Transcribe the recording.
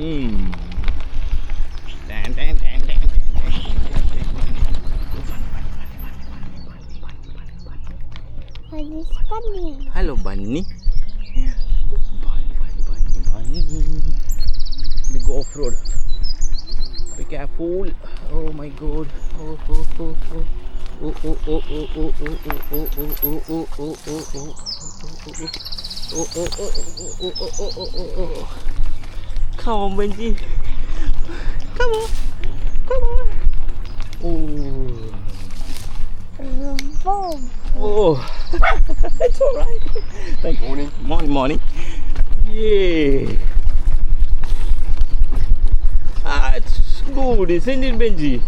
Hmm. Dan, dan, dan, dan, dan, dan. Bunny spinning. Hello, bunny. Bunny. We go off road. Be careful. Oh my god. Oh, oh, oh, oh. Oh, oh, oh, oh, oh, oh, oh, oh, oh, oh, oh, oh, oh, oh. Oh, oh, oh, oh, oh, oh, oh, oh, oh, oh. Come on, Benji. Come on. Come on. Oh. Boom. Oh. It's alright. Thank you. Morning. Morning, morning. Yeah. Ah, it's good, isn't it, Benji?